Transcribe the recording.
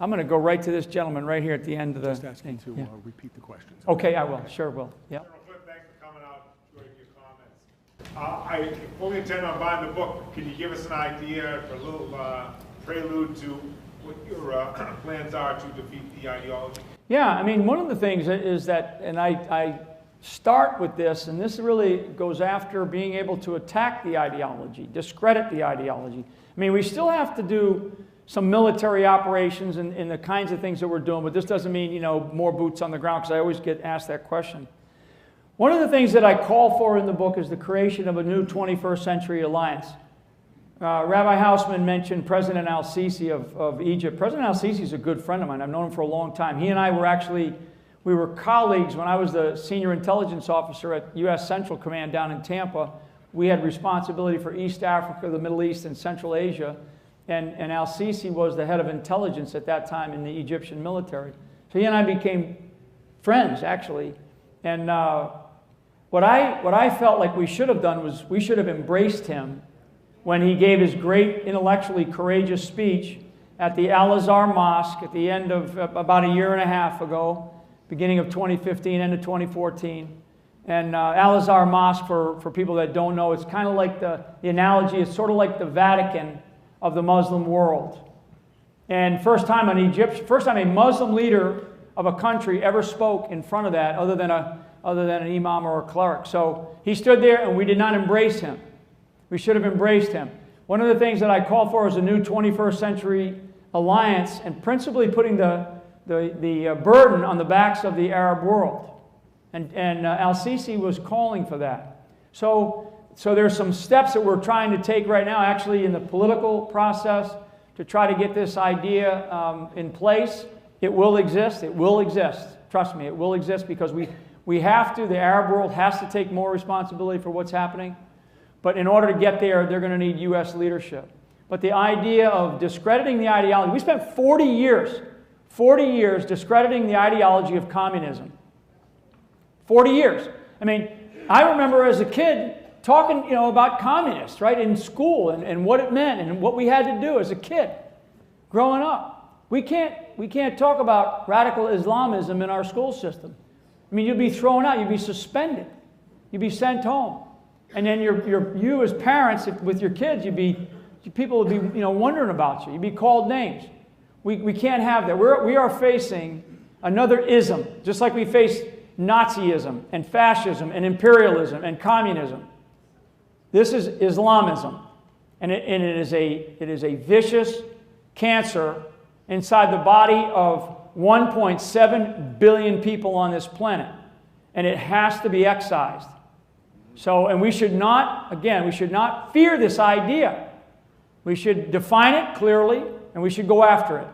I'm going to go right to this gentleman right here at the end of the Just asking to repeat the questions. Okay, I will. Sure will. Yeah. General Flynn, thanks for coming out, enjoying your comments. I fully intend on buying the book. Can you give us an idea, a little prelude to what your plans are to defeat the ideology? Yeah, I mean, one of the things is that, and I start with this, and this really goes after being able to attack the ideology, discredit the ideology. I mean, we still have to do some military operations and the kinds of things that we're doing, but this doesn't mean, you know, more boots on the ground, because I always get asked that question. One of the things that I call for in the book is the creation of a new 21st century alliance. Rabbi Hausman mentioned President al-Sisi of Egypt. President al-Sisi is a good friend of mine. I've known him for a long time. He and I were we were colleagues when I was the senior intelligence officer at U.S. Central Command down in Tampa. We had responsibility for East Africa, the Middle East, and Central Asia. And al-Sisi was the head of intelligence at that time in the Egyptian military. So he and I became friends, actually. And what I felt like we should have done was we should have embraced him when he gave his great intellectually courageous speech at the Al-Azhar Mosque at the end of about a year and a half ago, beginning of 2015, end of 2014. And Al-Azhar Mosque, for people that don't know, it's kind of like the analogy, it's sort of like the Vatican of the Muslim world. And first time a Muslim leader of a country ever spoke in front of that other than an imam or a cleric. So he stood there and we did not embrace him. We should have embraced him. One of the things that I call for is a new 21st century alliance, and principally putting the burden on the backs of the Arab world. And al-Sisi was calling for that. So there's some steps that we're trying to take right now, actually in the political process, to try to get this idea in place. It will exist. It will exist. Trust me, it will exist, because we have to, the Arab world has to take more responsibility for what's happening. But in order to get there, they're going to need U.S. leadership. But the idea of discrediting the ideology, we spent 40 years discrediting the ideology of communism. 40 years. I mean, I remember as a kid talking, you know, about communists, right, in school and what it meant and what we had to do as a kid growing up. We can't talk about radical Islamism in our school system. I mean, you'd be thrown out, you'd be suspended, you'd be sent home. And then you as parents, with your kids, people would be, you know, wondering about you. You'd be called names. We can't have that. We are facing another ism, just like we faced Nazism and fascism and imperialism and communism. This is Islamism, and it is a vicious cancer inside the body of 1.7 billion people on this planet, and it has to be excised. So, and we should not, again, we should not fear this idea. We should define it clearly, and we should go after it.